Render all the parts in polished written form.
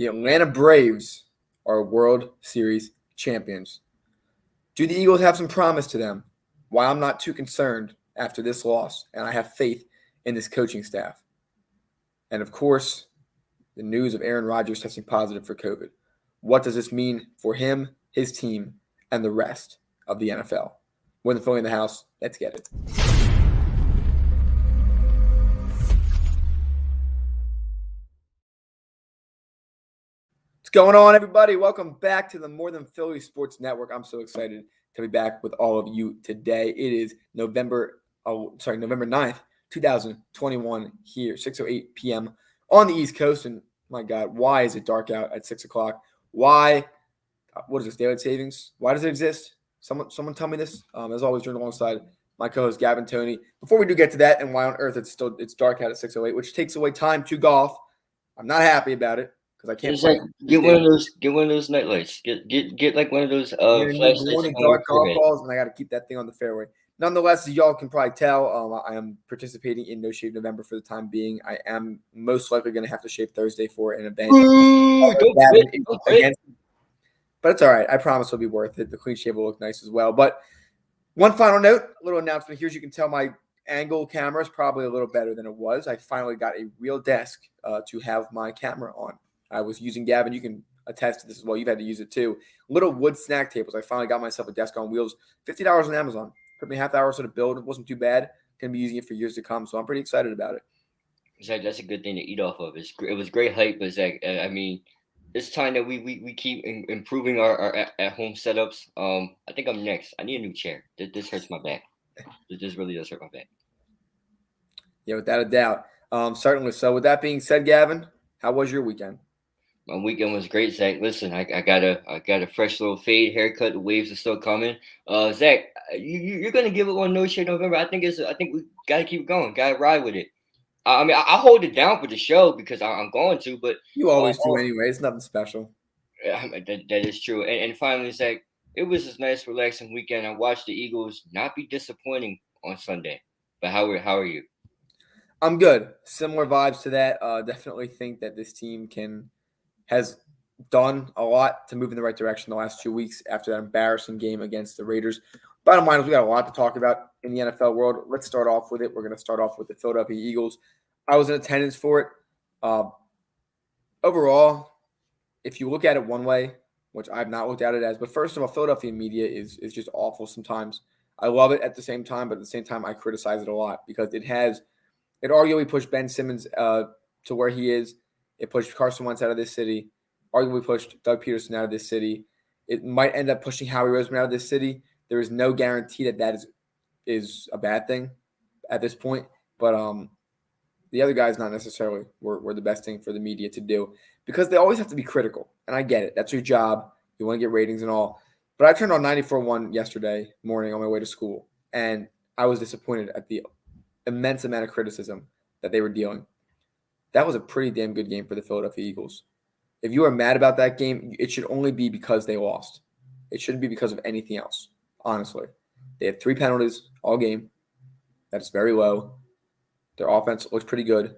The Atlanta Braves are World Series champions. Do the Eagles have some promise to them? Why I'm not too concerned after this loss, and I have faith in this coaching staff. And of course, the news of Aaron Rodgers testing positive for COVID. What does this mean for him, his team, and the rest of the NFL? More than filling the house, let's get it. What's going on, everybody? Welcome back to the More Than Philly Sports Network. I'm so excited to be back with all of you today. It is November 9th, 2021 here, 6:08 p.m. on the East Coast. And my God, why is it dark out at 6 o'clock? Why? What is this, daylight savings? Why does it exist? Someone tell me this. As always, joined alongside my co-host Gavin Tony. Before we do get to that and why on earth it's dark out at 6:08, which takes away time to golf. I'm not happy about it. I can't get one of those night lights. Get like one of those flashlights. Dark golf balls, and I got to keep that thing on the fairway. Nonetheless, as y'all can probably tell, I am participating in No Shave November for the time being. I am most likely going to have to shave Thursday for an event. But it's all right. I promise it'll be worth it. The clean shave will look nice as well. But one final note, a little announcement here. As you can tell, my angle camera is probably a little better than it was. I finally got a real desk to have my camera on. I was using, Gavin, you can attest to this as well. You've had to use it too. Little wood snack tables. I finally got myself a desk on wheels. $50 on Amazon. Took me half hour to build. It wasn't too bad. Going to be using it for years to come. So I'm pretty excited about it. Zach, that's a good thing to eat off of. It was great hype, but Zach, I mean, it's time that we keep improving our at-home setups. I think I'm next. I need a new chair. This hurts my back. This really does hurt my back. Yeah, without a doubt. Certainly. So with that being said, Gavin, how was your weekend? My weekend was great, Zach. Listen, I got a fresh little fade haircut. The waves are still coming. Zach, you're gonna give it one No Shade November. I think we gotta keep going. Gotta ride with it. I mean, I'll hold it down for the show because I'm going to. But you always do anyway. It's nothing special. That is true. And finally, Zach, it was this nice, relaxing weekend. I watched the Eagles not be disappointing on Sunday. But how are you? I'm good. Similar vibes to that. Definitely think that this team has done a lot to move in the right direction the last 2 weeks after that embarrassing game against the Raiders. Bottom line is we got a lot to talk about in the NFL world. Let's start off with it. We're going to start off with the Philadelphia Eagles. I was in attendance for it. Overall, if you look at it one way, which I've not looked at it as, but first of all, Philadelphia media is just awful sometimes. I love it at the same time, but at the same time, I criticize it a lot because it arguably pushed Ben Simmons to where he is. It pushed Carson Wentz out of this city. Arguably pushed Doug Peterson out of this city. It might end up pushing Howie Roseman out of this city. There is no guarantee that is a bad thing at this point. But the other guys not necessarily were the best thing for the media to do because they always have to be critical. And I get it. That's your job. You want to get ratings and all. But I turned on 94.1 yesterday morning on my way to school, and I was disappointed at the immense amount of criticism that they were dealing. That was a pretty damn good game for the Philadelphia Eagles. If you are mad about that game, it should only be because they lost. It shouldn't be because of anything else, honestly. They had 3 penalties all game. That's very low. Their offense looks pretty good.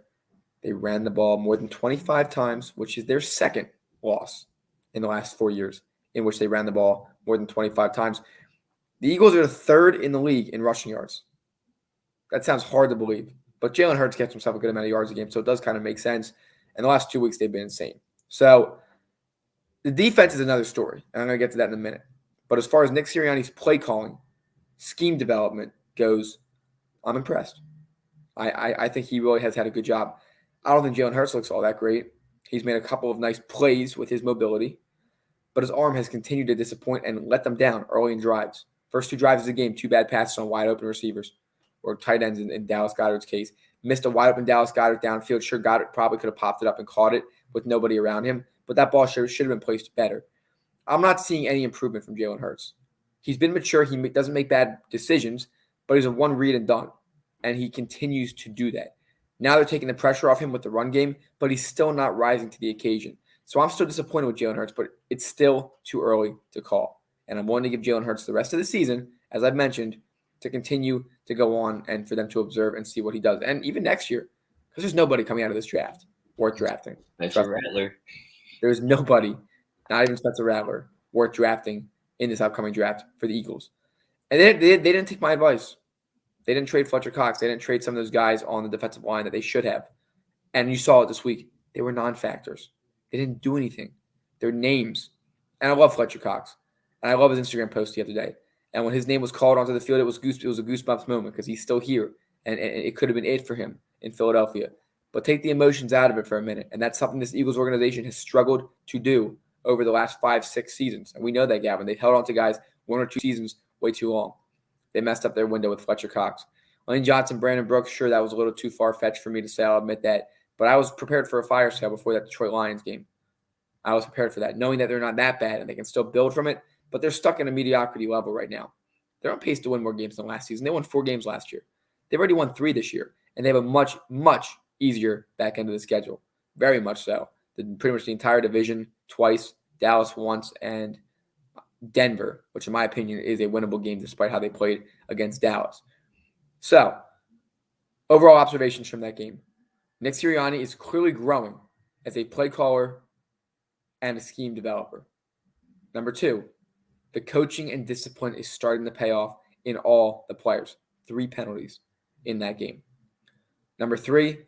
They ran the ball more than 25 times, which is their second loss in the last 4 years in which they ran the ball more than 25 times. The Eagles are the 3rd in the league in rushing yards. That sounds hard to believe. But Jalen Hurts gets himself a good amount of yards a game, so it does kind of make sense. And the last 2 weeks, they've been insane. So the defense is another story, and I'm going to get to that in a minute. But as far as Nick Sirianni's play calling, scheme development goes, I'm impressed. I think he really has had a good job. I don't think Jalen Hurts looks all that great. He's made a couple of nice plays with his mobility, but his arm has continued to disappoint and let them down early in drives. First 2 drives of the game, 2 bad passes on wide open receivers. Or tight ends in Dallas Goedert's case. Missed a wide open Dallas Goedert downfield. Sure, Goedert probably could have popped it up and caught it with nobody around him, but that ball should have been placed better. I'm not seeing any improvement from Jalen Hurts. He's been mature. He doesn't make bad decisions, but he's a one read and done, and he continues to do that. Now they're taking the pressure off him with the run game, but he's still not rising to the occasion. So I'm still disappointed with Jalen Hurts, but it's still too early to call. And I'm willing to give Jalen Hurts the rest of the season, as I've mentioned, to continue to go on and for them to observe and see what he does. And even next year, because there's nobody coming out of this draft worth drafting. That's a rattler. There's nobody, not even Spencer Rattler, worth drafting in this upcoming draft for the Eagles. And they didn't take my advice. They didn't trade Fletcher Cox. They didn't trade some of those guys on the defensive line that they should have. And you saw it this week. They were non-factors. They didn't do anything. Their names. And I love Fletcher Cox. And I love his Instagram post the other day. And when his name was called onto the field, it was a goosebumps moment because he's still here. And it could have been it for him in Philadelphia. But take the emotions out of it for a minute. And that's something this Eagles organization has struggled to do over the last 5-6 seasons. And we know that, Gavin. They've held on to guys 1 or 2 seasons way too long. They messed up their window with Fletcher Cox. Lane Johnson, Brandon Brooks, sure, that was a little too far-fetched for me to say. I'll admit that. But I was prepared for a fire sale before that Detroit Lions game. I was prepared for that, knowing that they're not that bad and they can still build from it. But they're stuck in a mediocrity level right now. They're on pace to win more games than last season. They won 4 games last year. They've already won 3 this year. And they have a much, much easier back end of the schedule. Very much so. Pretty much the entire division twice, Dallas once, and Denver, which in my opinion is a winnable game despite how they played against Dallas. So, overall observations from that game. Nick Sirianni is clearly growing as a play caller and a scheme developer. Number 2, the coaching and discipline is starting to pay off in all the players. 3 penalties in that game. Number 3,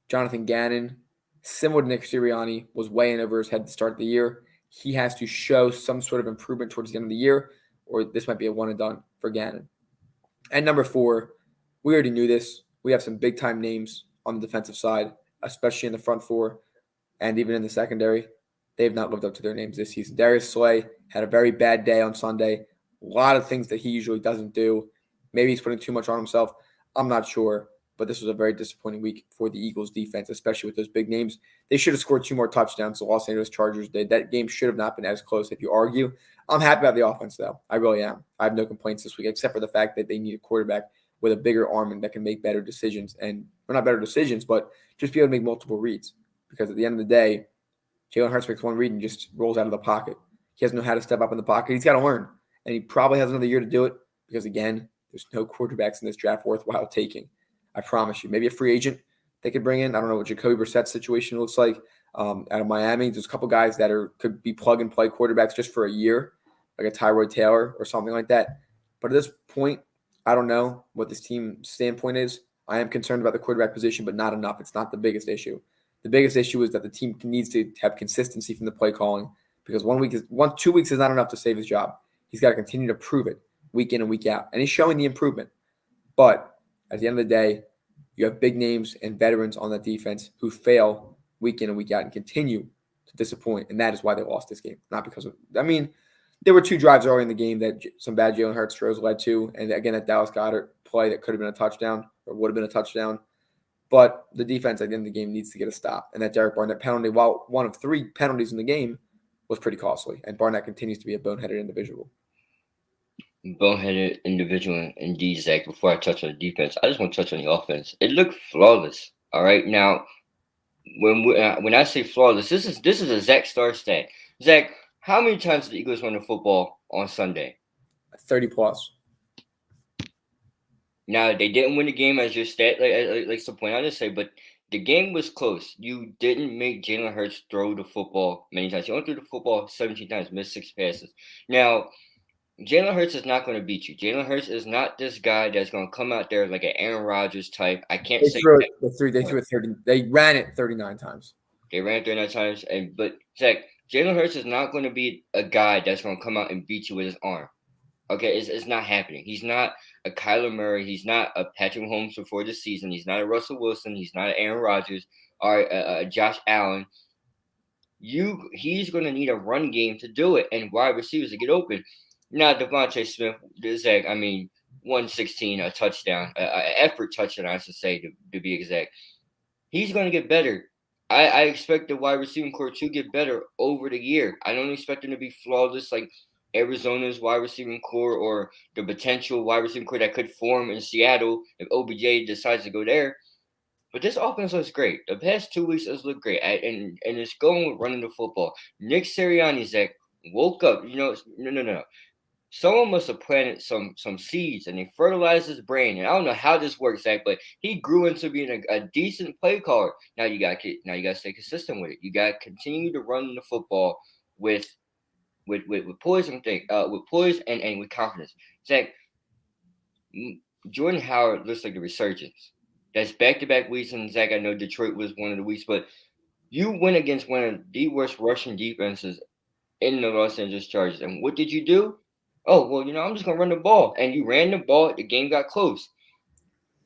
Jonathan Gannon, similar to Nick Sirianni, was way in over his head to start the year. He has to show some sort of improvement towards the end of the year, or this might be a one and done for Gannon. And number 4, we already knew this. We have some big-time names on the defensive side, especially in the front 4 and even in the secondary. They have not lived up to their names this season. Darius Slay had a very bad day on Sunday. A lot of things that he usually doesn't do. Maybe he's putting too much on himself. I'm not sure. But this was a very disappointing week for the Eagles defense, especially with those big names. They should have scored 2 more touchdowns. The Los Angeles Chargers did. That game should have not been as close if you argue. I'm happy about the offense, though. I really am. I have no complaints this week, except for the fact that they need a quarterback with a bigger arm and that can make better decisions. And, well, not better decisions, but just be able to make multiple reads. Because at the end of the day, Jalen Hurts makes one read and just rolls out of the pocket. He doesn't know how to step up in the pocket. He's got to learn. And he probably has another year to do it because, again, there's no quarterbacks in this draft worthwhile taking. I promise you. Maybe a free agent they could bring in. I don't know what Jacoby Brissett's situation looks like out of Miami. There's a couple guys that could be plug-and-play quarterbacks just for a year, like a Tyrod Taylor or something like that. But at this point, I don't know what this team's standpoint is. I am concerned about the quarterback position, but not enough. It's not the biggest issue. The biggest issue is that the team needs to have consistency from the play calling because 2 weeks is not enough to save his job. He's got to continue to prove it week in and week out. And he's showing the improvement. But at the end of the day, you have big names and veterans on that defense who fail week in and week out and continue to disappoint. And that is why they lost this game. Not because of – I mean, there were 2 drives early in the game that some bad Jalen Hurts throws led to. And again, that Dallas Goedert play that could have been a touchdown or would have been a touchdown. But the defense at the end of the game needs to get a stop. And that Derek Barnett penalty, while one of 3 penalties in the game, was pretty costly. And Barnett continues to be a boneheaded individual. Boneheaded individual indeed, Zach. Before I touch on the defense, I just want to touch on the offense. It looked flawless. All right, now when I say flawless, this is a Zach Star stat. Zach, how many times did the Eagles run the football on Sunday? 30 plus. Now they didn't win the game as your stat likes to point out to say, but the game was close. You didn't make Jalen Hurts throw the football many times. He only threw the football 17 times, missed 6 passes. Now, Jalen Hurts is not going to beat you. Jalen Hurts is not this guy that's going to come out there like an Aaron Rodgers type. I can't say they threw it 30. They ran it 39 times. They ran it 39 times, but Zach, Jalen Hurts is not going to be a guy that's going to come out and beat you with his arm. Okay, it's not happening. He's not a Kyler Murray. He's not a Patrick Mahomes before the season. He's not a Russell Wilson. He's not an Aaron Rodgers or a Josh Allen. He's going to need a run game to do it and wide receivers to get open. Now, Devontae Smith, Zach, 116, a touchdown, an effort touchdown, I should say, to be exact. He's going to get better. I expect the wide receiving core to get better over the year. I don't expect them to be flawless like Arizona's wide receiving core or the potential wide receiving core that could form in Seattle if OBJ decides to go there. But this offense looks great. The past 2 weeks has looked great, and it's going with running the football. Nick Sirianni, Zach, woke up. No. someone must have planted some seeds and they fertilized his brain. And I don't know how this works, Zach, but he grew into being a decent play caller. Now you got to stay consistent with it. You got to continue to run the football with poise and with poise and with confidence. Zach, Jordan Howard looks like the resurgence. That's back-to-back weeks, and Zach, I know Detroit was one of the weeks, but you went against one of the worst rushing defenses in the Los Angeles Chargers. And what did you do? Oh, well, I'm just going to run the ball. And you ran the ball. The game got close.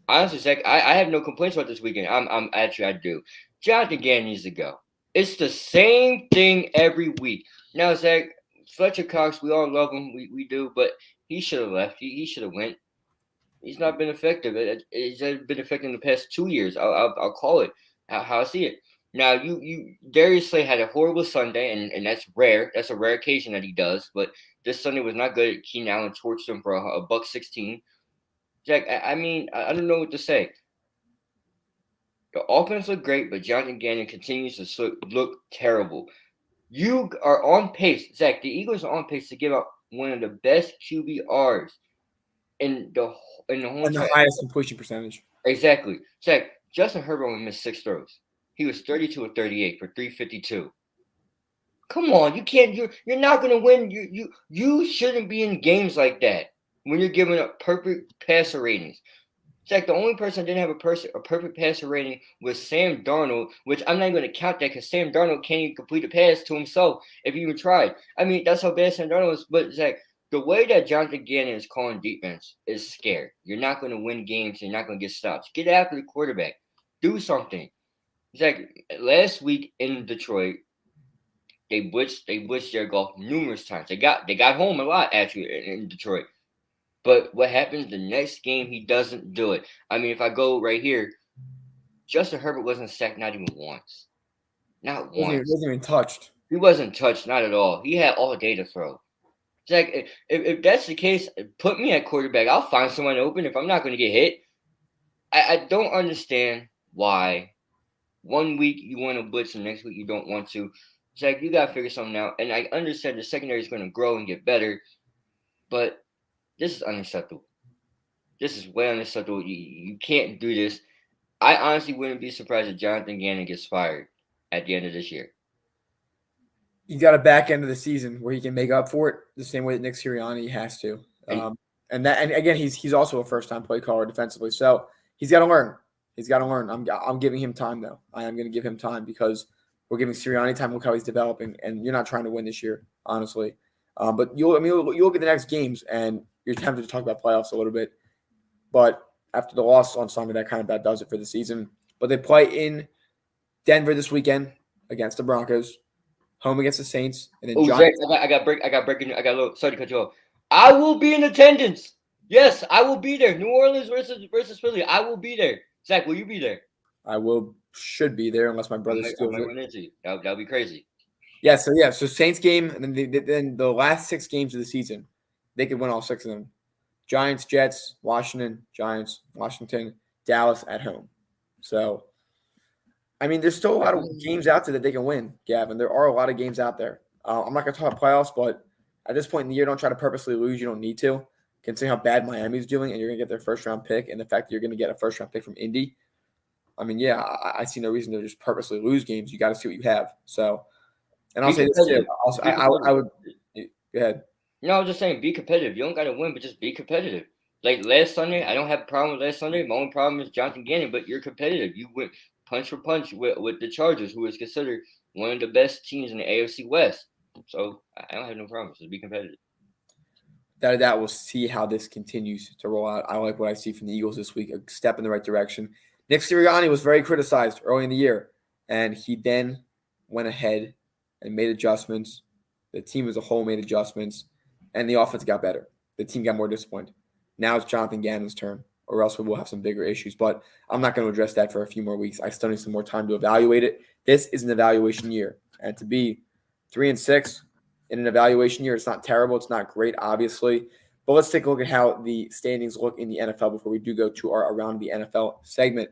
Honestly, Zach, I have no complaints about this weekend. I do. Jonathan Gannon needs to go. It's the same thing every week. Now, Zach, Fletcher Cox, we all love him. We do, but he should have left. He should have went. He's not been effective. He's been effective in the past 2 years. I'll call it how I see it. Now, Darius Slay had a horrible Sunday, and that's rare. That's a rare occasion that he does. But this Sunday was not good. Keenan Allen torched him for a $116. Jack, I mean, I don't know what to say. The offense looked great, but Jonathan Gannon continues to look terrible. You are on pace, Zach. The Eagles are on pace to give up one of the best QBRs in the whole and the highest completion percentage. Exactly, Zach. Justin Herbert only missed 6 throws. He was 32 of 38 for 352. Come on, you can't. You're not going to win. You shouldn't be in games like that when you're giving up perfect passer ratings. Zach, the only person that didn't have a perfect passer rating was Sam Darnold, which I'm not going to count that because Sam Darnold can't even complete a pass to himself if he even tried. I mean, that's how bad Sam Darnold is. But Zach, the way that Jonathan Gannon is calling defense is scared. You're not going to win games. You're not going to get stops. Get after the quarterback. Do something. Zach, last week in Detroit, they blitzed Jared Goff numerous times. They got home a lot actually in Detroit. But what happens the next game, he doesn't do it. I mean, if I go right here, Justin Herbert wasn't sacked not even once. Not once. He wasn't even touched. He wasn't touched, not at all. He had all day to throw. Zach, if that's the case, put me at quarterback. I'll find someone open if I'm not going to get hit. I don't understand why 1 week you want to blitz and next week you don't want to. Zach, you got to figure something out. And I understand the secondary is going to grow and get better, but this is unacceptable. This is way unacceptable. You can't do this. I honestly wouldn't be surprised if Jonathan Gannon gets fired at the end of this year. He's got a back end of the season where he can make up for it the same way that Nick Sirianni has to. And again, he's also a first-time play caller defensively, so he's got to learn. He's got to learn. I'm giving him time though. I am going to give him time because we're giving Sirianni time. Look how he's developing, and you're not trying to win this year, honestly. But you look at the next games and you're tempted to talk about playoffs a little bit, but after the loss on Sunday, that kind of about does it for the season. But they play in Denver this weekend against the Broncos, home against the Saints, and then Zach, I got breaking. I got a little. Sorry to cut you off. I will be in attendance. Yes, I will be there. New Orleans versus Philly. I will be there. Zach, will you be there? I should be there unless my brother steals it. That'll be crazy. Yeah. So Saints game, and then the last 6 games of the season. They could win all 6 of them. Giants, Jets, Washington, Giants, Washington, Dallas at home. So, I mean, there's still a lot of games out there that they can win, Gavin. There are a lot of games out there. I'm not going to talk about playoffs, but at this point in the year, don't try to purposely lose. You don't need to. Considering how bad Miami's doing, and you're going to get their first-round pick, and the fact that you're going to get a first-round pick from Indy, I mean, yeah, I see no reason to just purposely lose games. You got to see what you have. So, and I'll say this too. I would – go ahead. No, I was just saying, be competitive. You don't got to win, but just be competitive. Like last Sunday, I don't have a problem with last Sunday. My only problem is Jonathan Gannon, but you're competitive. You went punch for punch with the Chargers, who is considered one of the best teams in the AFC West. So I don't have no problem. Just be competitive. That we'll see how this continues to roll out. I like what I see from the Eagles this week, a step in the right direction. Nick Sirianni was very criticized early in the year, and he then went ahead and made adjustments. The team as a whole made adjustments. And the offense got better. The team got more disciplined. Now it's Jonathan Gannon's turn, or else we will have some bigger issues. But I'm not going to address that for a few more weeks. I still need some more time to evaluate it. This is an evaluation year. And to be 3-6 in an evaluation year, it's not terrible. It's not great, obviously. But let's take a look at how the standings look in the NFL before we do go to our Around the NFL segment.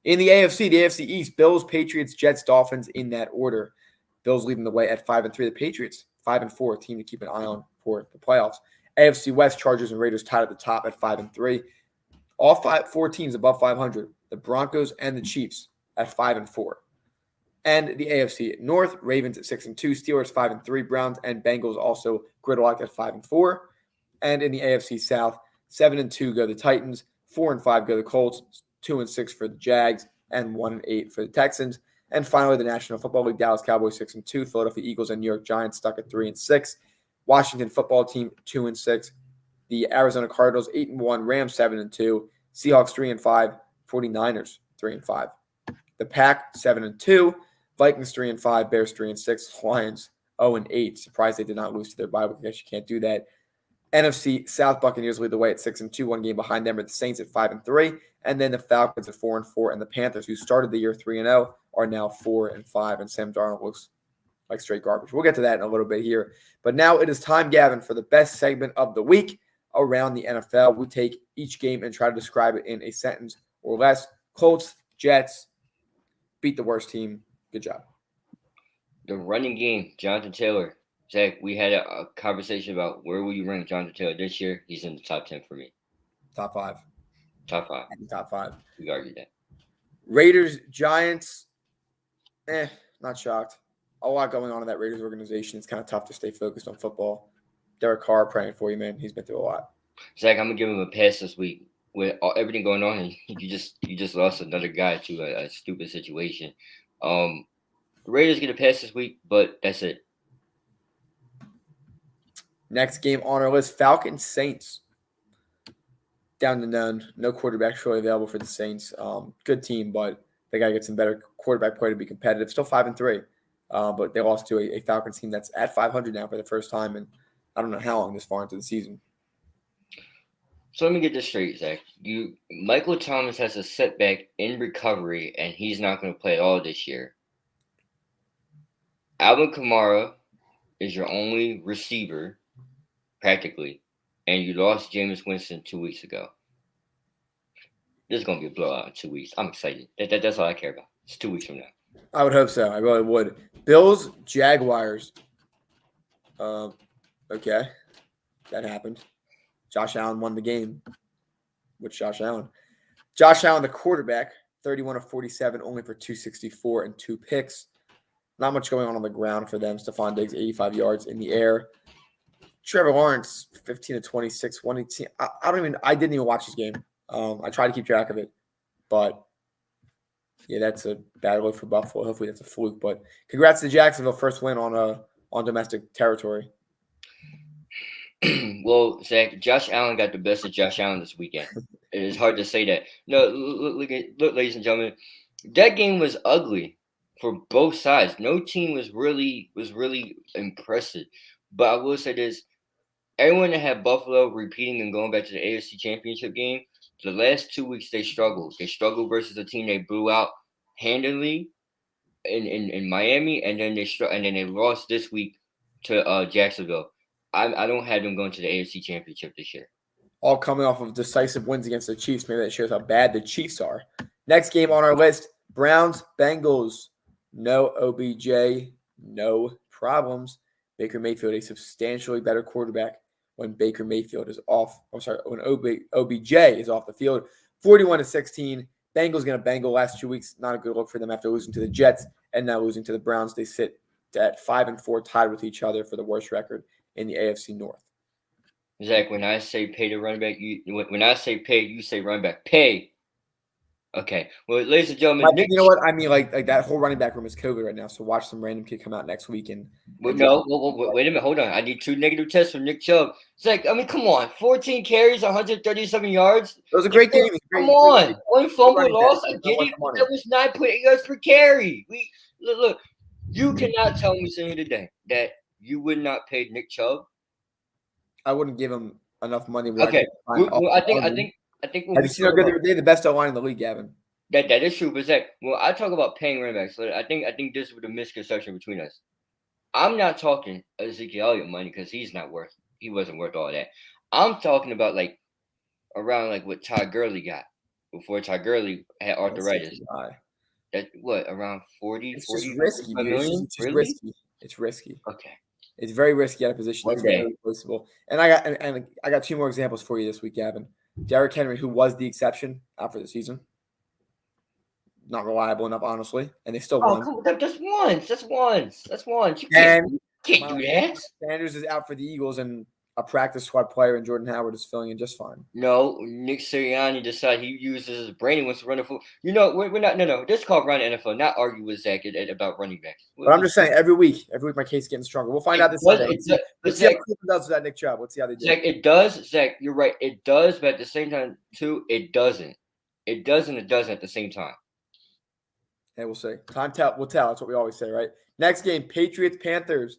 In the AFC East, Bills, Patriots, Jets, Dolphins in that order. Bills leading the way at 5-3. The Patriots, 5-4, team to keep an eye on for the playoffs. AFC West, Chargers and Raiders tied at the top at 5-3. All four teams above 500. The Broncos and the Chiefs at 5-4. And the AFC North, Ravens at 6-2, Steelers 5-3, Browns and Bengals also gridlocked at 5-4. And in the AFC South, 7-2 go the Titans, 4-5 go the Colts, 2-6 for the Jags, and 1-8 for the Texans. And finally, the National Football League, Dallas Cowboys 6-2, Philadelphia Eagles and New York Giants stuck at 3-6, Washington Football Team 2-6, the Arizona Cardinals 8-1, Rams 7-2, Seahawks 3-5, 49ers 3-5. The Pack 7-2, Vikings 3-5, Bears 3-6, Lions 0-8. Surprised they did not lose to their bye week. I guess you can't do that. NFC South, Buccaneers lead the way at 6-2. One game behind them are the Saints at 5-3, and then the Falcons at 4-4, and the Panthers, who started the year 3-0, are now 4-5. And Sam Darnold looks like straight garbage. We'll get to that in a little bit here, but now it is time, Gavin, for the best segment of the week around the NFL. We take each game and try to describe it in a sentence or less. Colts, Jets, beat the worst team. Good job. The running game, Jonathan Taylor. Zach, we had a conversation about where will you rank Jonathan Taylor this year. He's in the top 10 for me. Top 5. Top 5. Top 5. We argued that. Raiders, Giants, not shocked. A lot going on in that Raiders organization. It's kind of tough to stay focused on football. Derek Carr, praying for you, man. He's been through a lot. Zach, I'm gonna give him a pass this week with everything going on, and you just lost another guy to a stupid situation. The Raiders get a pass this week, but that's it. Next game on our list, Falcons, Saints. Down to none. No quarterback really available for the Saints. Good team, but they got to get some better quarterback play to be competitive. Still 5-3, but they lost to a Falcons team that's at 500 now for the first time, and I don't know how long this far into the season. So let me get this straight, Zach. Michael Thomas has a setback in recovery, and he's not going to play at all this year. Alvin Kamara is your only receiver, practically, and you lost Jameis Winston 2 weeks ago. This is going to be a blowout in 2 weeks. I'm excited. That's all I care about. It's 2 weeks from now. I would hope so. I really would. Bills, Jaguars. Okay. That happened. Josh Allen won the game. Which Josh Allen? Josh Allen, the quarterback, 31 of 47, only for 264 and 2 picks. Not much going on the ground for them. Stephon Diggs, 85 yards in the air. Trevor Lawrence, 15 of 26, 118. I didn't even watch this game. I tried to keep track of it, but yeah, that's a bad look for Buffalo. Hopefully that's a fluke. But congrats to Jacksonville, first win on domestic territory. Well, Zach, Josh Allen got the best of Josh Allen this weekend. It is hard to say that. No, look, ladies and gentlemen, that game was ugly for both sides. No team was really impressive. But I will say this: everyone that had Buffalo repeating and going back to the AFC Championship game, the last 2 weeks they struggled. They struggled versus a team they blew out handily in Miami, and then they lost this week to Jacksonville. I don't have them going to the AFC Championship this year. All coming off of decisive wins against the Chiefs. Maybe that shows how bad the Chiefs are. Next game on our list, Browns, Bengals. No OBJ, no problems. Baker Mayfield, a substantially better quarterback when Baker Mayfield is off. When OBJ is off the field. 41-16. Bengals going to Bengal last 2 weeks. Not a good look for them after losing to the Jets and now losing to the Browns. They sit at 5-4, tied with each other for the worst record in the AFC North. Zach, when I say pay the running back, when I say pay, you say running back. Pay. Okay. Well, ladies and gentlemen, you know what I mean? Like that whole running back room is COVID right now. So watch some random kid come out next week and. Wait a minute. Hold on. I need 2 negative tests from Nick Chubb. Zach, I mean, come on. 14 carries, 137 yards. It was a great game. Come on. One fumble loss. I get it. That was 9.8 yards per carry. Look. You cannot tell me sitting here today that you would not pay Nick Chubb. I wouldn't give him enough money. Okay. I think. Have you seen how good they're the best O-line in the league, Gavin? That is true, but Zach, when I talk about paying running backs, I think this was the misconception between us. I'm not talking Ezekiel Elliott money because he wasn't worth all that. I'm talking about around what Todd Gurley got before Todd Gurley had arthritis. That around 40, It's 40 just risky, million? It's risky. Okay. It's very risky at a position One that's day. very replaceable. And I got two more examples for you this week, Gavin. Derrick Henry, who was the exception after the season, not reliable enough, honestly, and they still Oh, won. come on. That's once. That's once. That's once. You And can't do that. Sanders is out for the Eagles, and a practice squad player and Jordan Howard is filling in just fine. No, Nick Sirianni decided he uses his brain. He wants to run the football. We're not. No. This is called run NFL, not argue with Zach about running backs. But I'm just saying, every week my case is getting stronger. We'll find out this Sunday. Let's see how Cleveland does with that Nick Chubb. Let's see how they do. Zach, it does. Zach, you're right. It does, but at the same time, too, it doesn't. It doesn't. It doesn't at the same time. And we'll see. Time will tell. That's what we always say, right? Next game, Patriots-Panthers.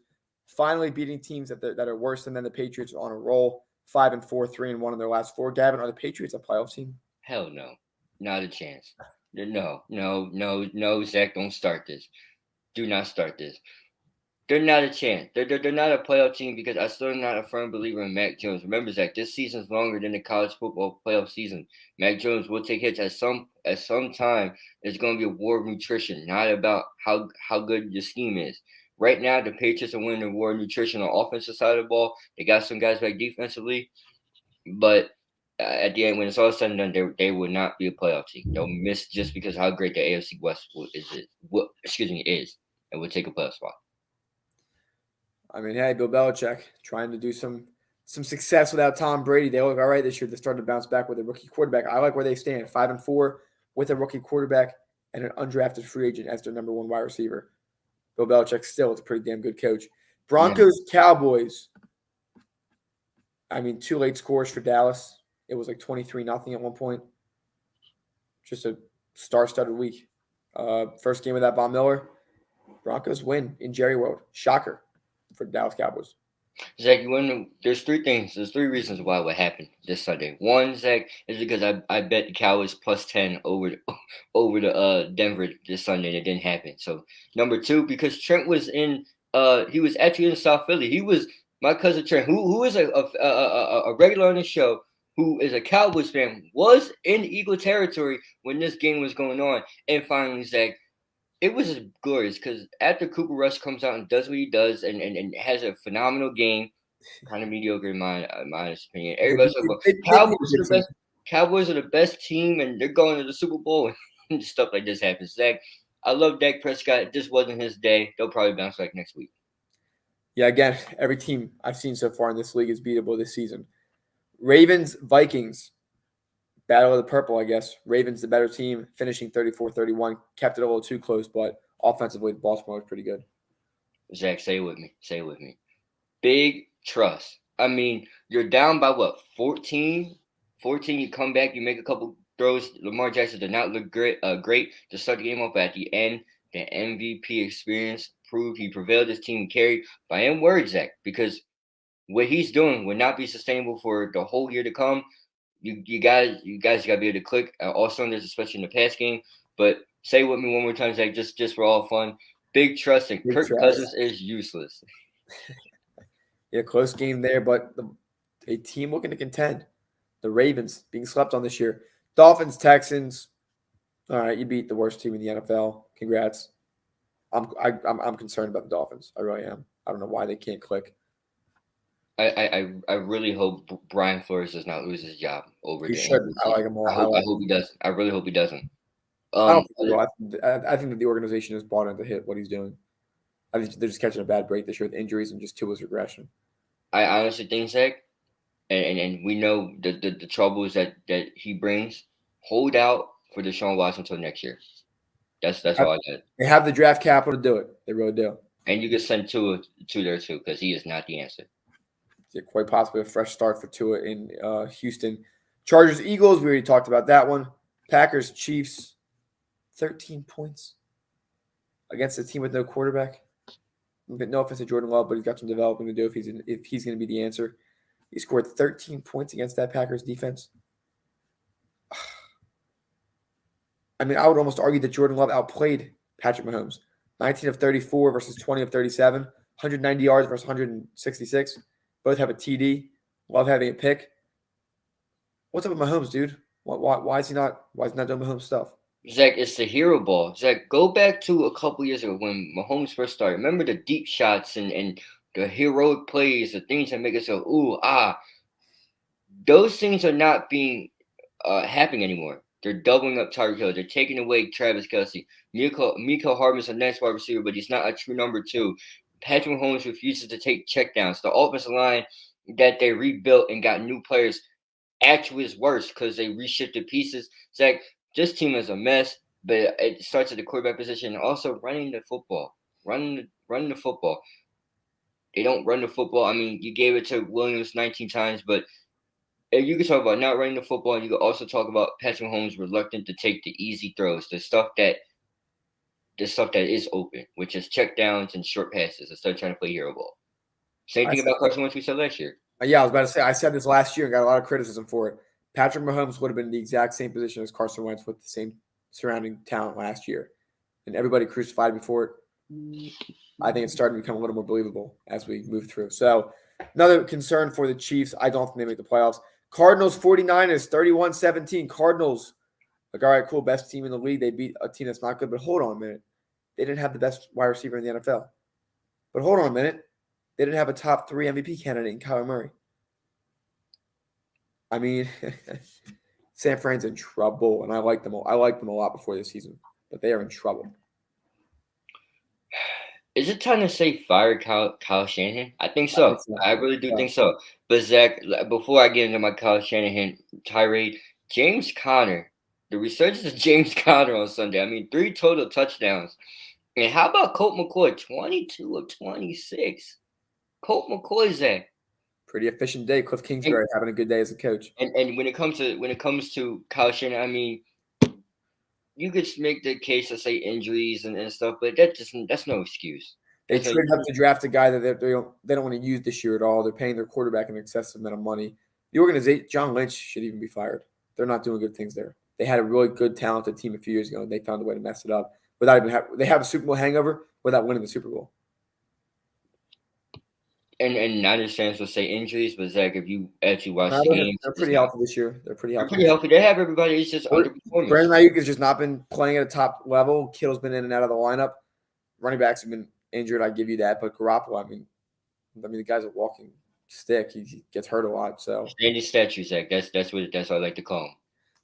Finally beating teams that are worse than the Patriots are on a roll. 5-4, 3-1 in their last four. Gavin, are the Patriots a playoff team? Hell no. Not a chance. No, Zach, don't start this. Do not start this. They're not a chance. They're not a playoff team because I still am not a firm believer in Mac Jones. Remember, Zach, this season's longer than the college football playoff season. Mac Jones will take hits at some time. It's going to be a war of nutrition, not about how good your scheme is. Right now, the Patriots are winning the war of nutrition on the offensive side of the ball. They got some guys back defensively, but at the end, when it's all said and done, they will not be a playoff team. They'll miss just because how great the AFC West is, and will take a playoff spot. I mean, hey, Bill Belichick trying to do some success without Tom Brady. They look all right this year. They started to bounce back with a rookie quarterback. I like where they stand, 5-4 with a rookie quarterback and an undrafted free agent as their number one wide receiver. Bill Belichick still is a pretty damn good coach. Broncos, Cowboys. I mean, 2 late scores for Dallas. It was like 23-0 at one point. Just a star-studded week. First game of that Von Miller. Broncos win in Jerry World. Shocker for Dallas Cowboys. Zach, there's 3 things. There's 3 reasons why it would happen this Sunday. One, Zach, is because I bet the Cowboys +10 over the Denver this Sunday, and it didn't happen. So number 2, because Trent was he was actually in South Philly. He was my cousin Trent, who is a regular on the show, who is a Cowboys fan, was in Eagle territory when this game was going on. And finally, Zach, it was glorious because after Cooper Rush comes out and does what he does and has a phenomenal game, kind of mediocre in my honest opinion. Everybody's like, Cowboys are the best team and they're going to the Super Bowl and stuff like this happens. Zach, I love Dak Prescott. This wasn't his day. They'll probably bounce back next week. Yeah, again, every team I've seen so far in this league is beatable this season. Ravens, Vikings. Battle of the Purple, I guess. Ravens the better team, finishing 34-31. Kept it a little too close, but offensively, Baltimore was pretty good. Zach, say it with me. Say it with me. Big trust. I mean, you're down by what, 14? 14, you come back, you make a couple throws. Lamar Jackson did not look great to start the game up at the end. The MVP experience proved he prevailed. His team carried by in words, Zach, because what he's doing would not be sustainable for the whole year to come. You guys gotta be able to click all cylinders, especially in the pass game. But say with me one more time, Zach, just for all fun. Big trust and Kirk Cousins is useless. Yeah, close game there, but a team looking to contend. The Ravens being slept on this year. Dolphins, Texans. All right, you beat the worst team in the NFL. Congrats. I'm concerned about the Dolphins. I really am. I don't know why they can't click. I really hope Brian Flores does not lose his job over there. He shouldn't. I like him all. I hope he doesn't. I really hope he doesn't. I think that the organization has bought into hit what he's doing. I think they're just catching a bad break this year with injuries and just Tua's regression. I honestly think, Zach, and we know the troubles that he brings. Hold out for Deshaun Watson until next year. That's all I got. They have the draft capital to do it. They really do. And you can send Tua there too because he is not the answer. Yeah, quite possibly a fresh start for Tua in Houston. Chargers, Eagles, we already talked about that one. Packers, Chiefs, 13 points against a team with no quarterback. No offense to Jordan Love, but he's got some developing to do if he's going to be the answer. He scored 13 points against that Packers defense. I mean, I would almost argue that Jordan Love outplayed Patrick Mahomes. 19 of 34 versus 20 of 37. 190 yards versus 166. Both have a TD. Love having a pick. What's up with Mahomes, dude? Why is he not doing Mahomes stuff? Zach, it's the hero ball. Zach, go back to a couple years ago when Mahomes first started. Remember the deep shots and the heroic plays, the things that make us go, ooh, ah, those things are not being happening anymore. They're doubling up Tyreek Hill. They're taking away Travis Kelce. Miko Hardman's a nice wide receiver, but he's not a true number two. Patrick Mahomes refuses to take checkdowns. The offensive line that they rebuilt and got new players actually is worse because they reshifted pieces. Zach, this team is a mess, but it starts at the quarterback position and also running the football. Running the football. They don't run the football. I mean, you gave it to Williams 19 times, but you can talk about not running the football, and you can also talk about Patrick Mahomes reluctant to take the easy throws, the stuff that is open, which is check downs and short passes instead of trying to play hero ball. Same thing about Carson Wentz we said last year. Yeah, I was about to say, I said this last year and got a lot of criticism for it. Patrick Mahomes would have been in the exact same position as Carson Wentz with the same surrounding talent last year. And everybody crucified me for it. I think it's starting to become a little more believable as we move through. So another concern for the Chiefs, I don't think they make the playoffs. Cardinals 49ers, 31-17. Cardinals, like, all right, cool, best team in the league. They beat a team that's not good, but hold on a minute. They didn't have the best wide receiver in the NFL. But hold on a minute. They didn't have a top 3 MVP candidate in Kyler Murray. I mean, San Fran's in trouble, and I like them a lot before this season, but they are in trouble. Is it time to say fire Kyle Shanahan? I think so. I really do think so. But Zach, before I get into my Kyle Shanahan tirade, James Conner, the resurgence of James Conner on Sunday. I mean, 3 total touchdowns. And how about Colt McCoy? 22 of 26. Colt McCoy, Zach. Pretty efficient day. Cliff Kingsbury having a good day as a coach. And when it comes to Kyle Shanahan, I mean, you could make the case to say injuries and stuff, but that's no excuse. They traded up to draft a guy that they don't want to use this year at all. They're paying their quarterback an excessive amount of money. The organization, John Lynch should even be fired. They're not doing good things there. They had a really good, talented team a few years ago, and they found a way to mess it up without even they have a Super Bowl hangover without winning the Super Bowl. And Niners fans will say injuries, but Zach, if you actually watch the game, they're pretty healthy this year. They're pretty healthy. They have everybody. It's just underperforming. Brandon Ayuk has just not been playing at a top level. Kittle's been in and out of the lineup. Running backs have been injured. I give you that. But Garoppolo, I mean, the guy's a walking stick. He gets hurt a lot. So standing statue, Zach. That's what I like to call him.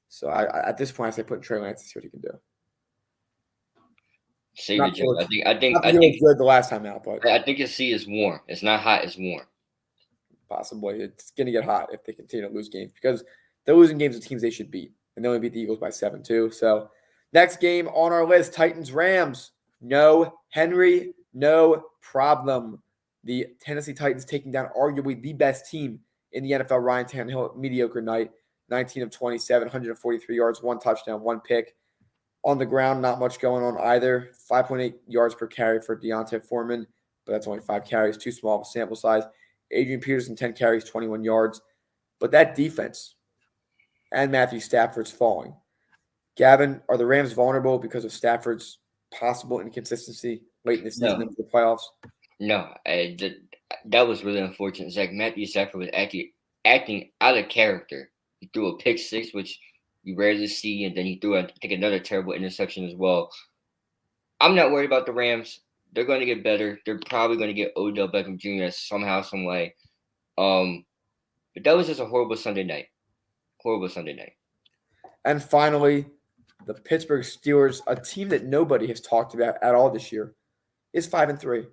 So I at this point, I say put Trey Lance to see what he can do. Save the joke. I think good the last time out, but I think his seat is warm. It's not hot. It's warm. Possibly, it's going to get hot if they continue to lose games because they're losing games to teams they should beat, and they only beat the Eagles by 7 too. So next game on our list: Titans Rams. No Henry, no problem. The Tennessee Titans taking down arguably the best team in the NFL. Ryan Tannehill, mediocre night, 19 of 27, 143 yards, 1 touchdown, 1 pick. On the ground, not much going on either. 5.8 yards per carry for Deontay Foreman, but that's only 5 carries, too small of a sample size. Adrian Peterson, 10 carries, 21 yards. But that defense and Matthew Stafford's falling. Gavin, are the Rams vulnerable because of Stafford's possible inconsistency late in the season into the playoffs? No, that was really unfortunate. Zach, Matthew Stafford was acting out of character. He threw a pick 6, which you rarely see, and then he threw, I think, another terrible interception as well. I'm not worried about the Rams. They're going to get better. They're probably going to get Odell Beckham Jr. somehow, some way. But that was just a horrible Sunday night. Horrible Sunday night. And finally, the Pittsburgh Steelers, a team that nobody has talked about at all this year, is 5-3.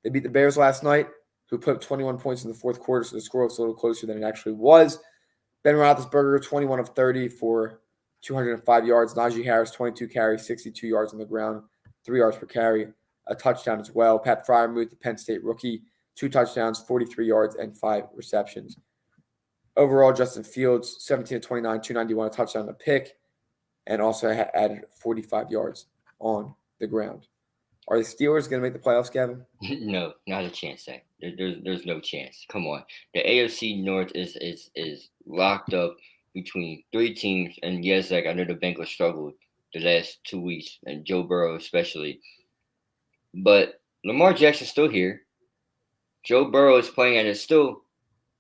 They beat the Bears last night, who put up 21 points in the fourth quarter, so the score was a little closer than it actually was. Ben Roethlisberger, 21 of 30 for 205 yards. Najee Harris, 22 carries, 62 yards on the ground, 3 yards per carry, a touchdown as well. Pat Freiermuth, the Penn State rookie, 2 touchdowns, 43 yards, and 5 receptions. Overall, Justin Fields, 17 of 29, 291, a touchdown and a pick, and also added 45 yards on the ground. Are the Steelers going to make the playoffs, Gavin? No, not a chance, Zach. There's no chance. Come on. The AFC North is locked up between 3 teams. And yes, Zach, I know the Bengals struggled the last 2 weeks, and Joe Burrow especially. But Lamar Jackson's still here. Joe Burrow is playing at a still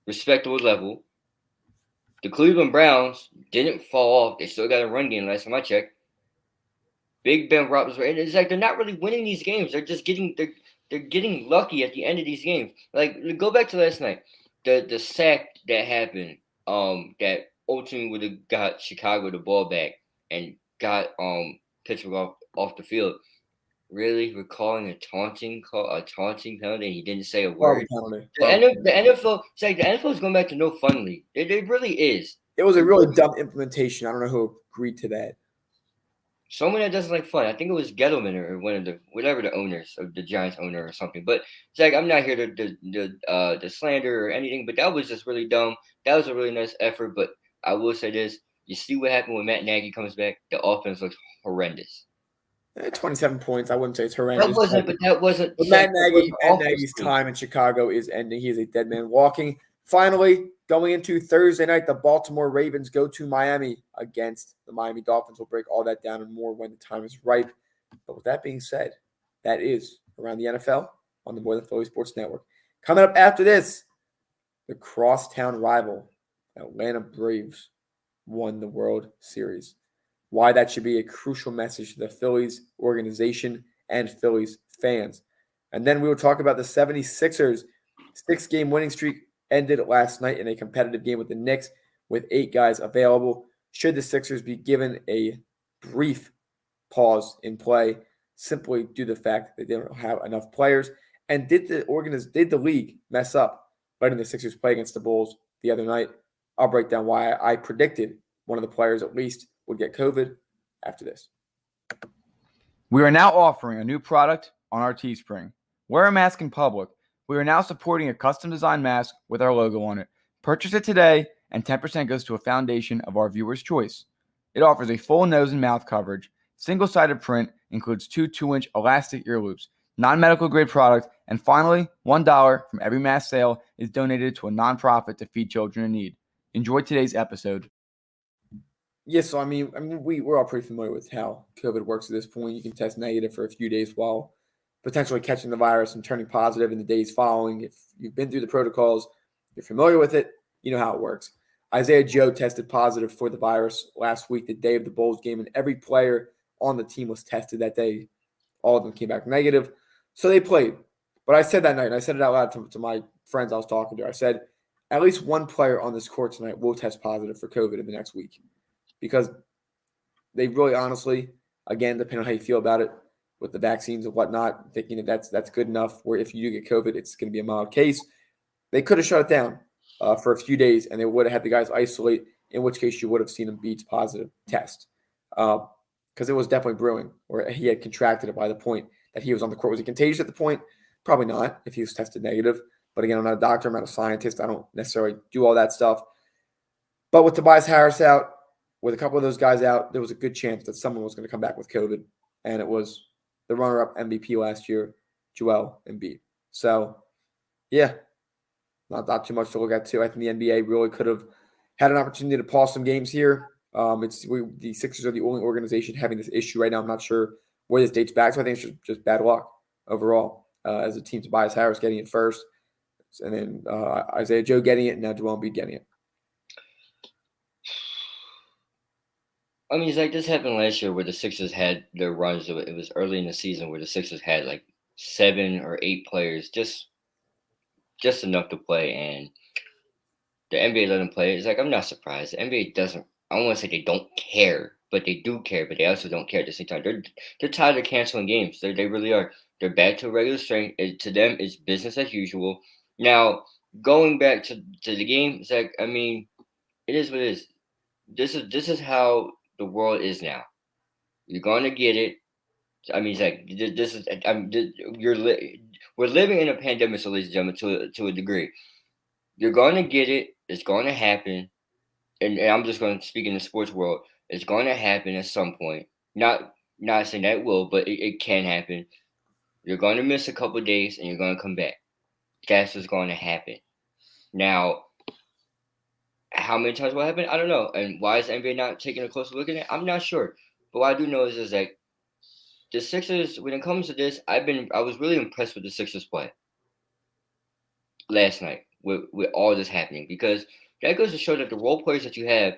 respectable level. The Cleveland Browns didn't fall off. They still got a run game last time I checked. Big Ben Roethlisberger, and it's like they're not really winning these games. They're just getting they're getting lucky at the end of these games. Like, go back to last night, the sack that happened, that ultimately would have got Chicago the ball back and got Pittsburgh off the field. Really, we're calling a taunting penalty, and he didn't say a word. Penalty. The NFL, it's like the NFL is going back to no fun league. It really is. It was a really dumb implementation. I don't know who agreed to that. Someone that doesn't like fun. I think it was Gettleman or one of the owners of the Giants owner or something. But it's like, I'm not here to slander or anything, but that was just really dumb. That was a really nice effort, but I will say this: you see what happened when Matt Nagy comes back? The offense looks horrendous. 27 points. I wouldn't say it's horrendous. That wasn't. But Matt Nagy's time in Chicago is ending. He is a dead man walking. Finally, going into Thursday night, the Baltimore Ravens go to Miami against the Miami Dolphins. We'll break all that down and more when the time is ripe. But with that being said, that is Around the NFL on the More Than Philly Sports Network. Coming up after this, the crosstown rival Atlanta Braves won the World Series. Why that should be a crucial message to the Phillies organization and Phillies fans. And then we will talk about the 76ers 6-game winning streak ended last night in a competitive game with the Knicks with 8 guys available. Should the Sixers be given a brief pause in play simply due to the fact that they don't have enough players? And did the league mess up letting the Sixers play against the Bulls the other night? I'll break down why I predicted one of the players at least would get COVID after this. We are now offering a new product on our Teespring. Wear a mask in public. We are now supporting a custom-designed mask with our logo on it. Purchase it today, and 10% goes to a foundation of our viewer's choice. It offers a full nose and mouth coverage, single-sided print, includes 2 2-inch elastic ear loops, non-medical grade product, and finally, $1 from every mask sale is donated to a nonprofit to feed children in need. Enjoy today's episode. Yes, so we're all pretty familiar with how COVID works at this point. You can test negative for a few days while potentially catching the virus and turning positive in the days following. If you've been through the protocols, you're familiar with it, you know how it works. Isaiah Joe tested positive for the virus last week, the day of the Bulls game, and every player on the team was tested that day. All of them came back negative, so they played. But I said that night, and I said it out loud to my friends I was talking to. I said, at least one player on this court tonight will test positive for COVID in the next week. Because they really honestly, again, depending on how you feel about it, with the vaccines and whatnot, thinking that that's good enough where if you do get COVID, it's going to be a mild case. They could have shut it down for a few days, and they would have had the guys isolate, in which case you would have seen him beat positive test. Because it was definitely brewing, or he had contracted it by the point that he was on the court. Was he contagious at the point? Probably not if he was tested negative. But again, I'm not a doctor, I'm not a scientist. I don't necessarily do all that stuff. But with Tobias Harris out, with a couple of those guys out, there was a good chance that someone was going to come back with COVID, and it was the runner-up MVP last year, Joel Embiid. So, yeah, not too much to look at, too. I think the NBA really could have had an opportunity to pause some games here. The Sixers are the only organization having this issue right now. I'm not sure where this dates back, so I think it's just bad luck overall as a team. Tobias Harris getting it first, and then Isaiah Joe getting it, and now Joel Embiid getting it. I mean, it's like this happened last year where the Sixers had their runs. It was early in the season where the Sixers had like 7 or 8 players, just enough to play, and the NBA let them play. It's like, I'm not surprised. The NBA doesn't. I don't want to say they don't care, but they do care. But they also don't care at the same time. They're tired of canceling games. They really are. They're back to regular strength. To them, it's business as usual. Now, going back to the game, it's like, I mean, it is what it is. This is how the world is now. You're going to get it. I mean, it's like, this is. We're living in a pandemic, so ladies and gentlemen, to a degree. You're going to get it. It's going to happen. And I'm just going to speak in the sports world. It's going to happen at some point. Not saying that it will, but it can happen. You're going to miss a couple of days, and you're going to come back. That's what's going to happen. Now, how many times will happen? I don't know. And why is the NBA not taking a closer look at it? I'm not sure. But what I do know is that the Sixers, when it comes to this, I was really impressed with the Sixers play last night with all this happening, because that goes to show that the role players that you have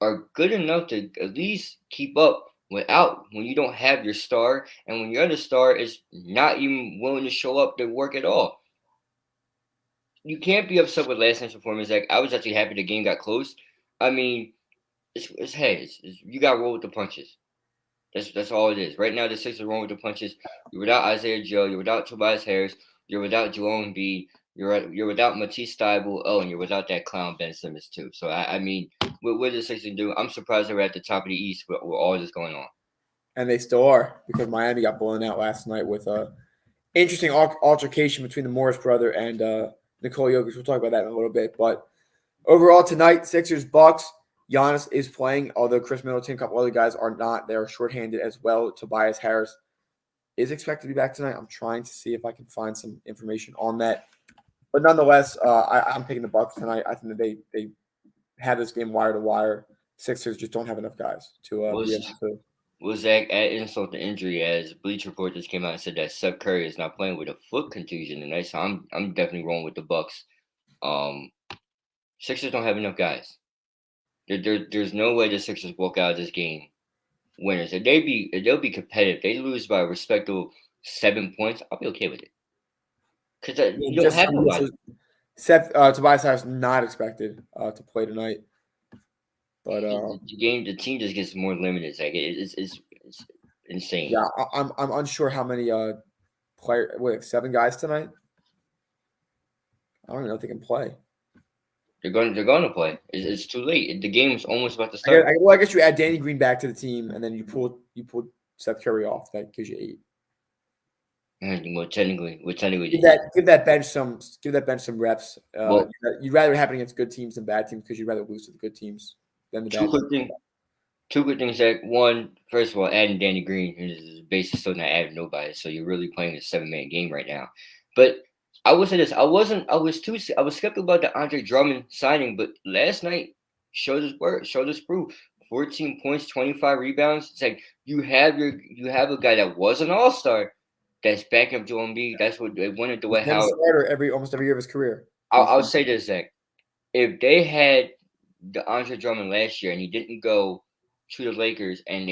are good enough to at least keep up when you don't have your star, and when your other star is not even willing to show up to work at all. You can't be upset with last night's performance. Like, I was actually happy the game got close. I mean, you got to roll with the punches. That's all it is. Right now, the Sixers are rolling with the punches. You're without Isaiah Joe. You're without Tobias Harris. You're without Joel Embiid. You're without Matisse Thybulle. Oh, and you're without that clown Ben Simmons too. So I mean, what did the Sixers do? I'm surprised they were at the top of the East with all this going on. And they still are, because Miami got blown out last night with a interesting altercation between the Morris brother and Nicole Yokic. We'll talk about that in a little bit. But overall tonight, Sixers, Bucks. Giannis is playing, although Chris Middleton, a couple other guys are not. They're shorthanded as well. Tobias Harris is expected to be back tonight. I'm trying to see if I can find some information on that. But nonetheless, I'm picking the Bucks tonight. I think that they have this game wire to wire. Sixers just don't have enough guys to be able to. Was Zach add insult to injury as Bleacher Report just came out and said that Seth Curry is not playing with a foot contusion tonight? So I'm definitely rolling with the Bucks. Sixers don't have enough guys. There's no way the Sixers walk out of this game winners. If they'll be competitive. They lose by a respectable 7 points. I'll be okay with it. Because you don't have nobody. Tobias Harris not expected to play tonight. But the team just gets more limited. It's like it's insane. Yeah, I'm unsure how many players. Wait, 7 guys tonight? I don't even know if they can play. They're going to play. It's too late. The game's almost about to start. I guess you add Danny Green back to the team, and then you pull Seth Curry off. That gives you 8. Well, technically, give that bench some reps. You'd rather it happen against good teams than bad teams, because you'd rather lose to the good teams than the bad teams. Two good things. That one, first of all, adding Danny Green is basically still not adding nobody. So you're really playing a 7-man game right now. But I will say this: I was skeptical about the Andre Drummond signing, but last night showed us proof. 14 points, 25 rebounds. It's like you have a guy that was an all-star that's backing up Joel Embiid. That's what they wanted to Dwight Howard. Almost every year of his career. I'll say this, Zach: if they had the Andre Drummond last year and he didn't go to the Lakers and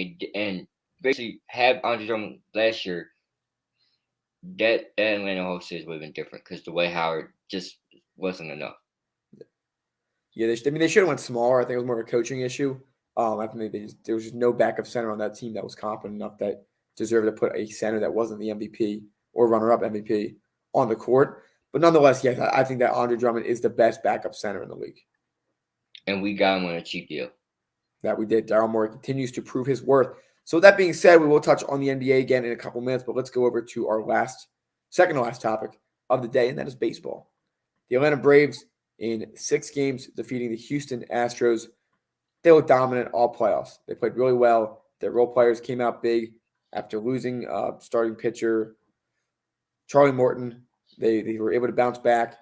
basically have Andre Drummond last year, that Atlanta Hawks series would have been different, because Dwight Howard just wasn't enough. Yeah, they should have went smaller. I think it was more of a coaching issue. I think there was just no backup center on that team that was competent enough that deserved to put a center that wasn't the MVP or runner-up MVP on the court. But nonetheless, yes, I think that Andre Drummond is the best backup center in the league. And we got him on a cheap deal. That we did. Daryl Morey continues to prove his worth. So with that being said, we will touch on the NBA again in a couple minutes, but let's go over to our second to last topic of the day, and that is baseball. The Atlanta Braves, in 6 games, defeating the Houston Astros. They looked dominant all playoffs. They played really well. Their role players came out big after losing starting pitcher Charlie Morton. They were able to bounce back.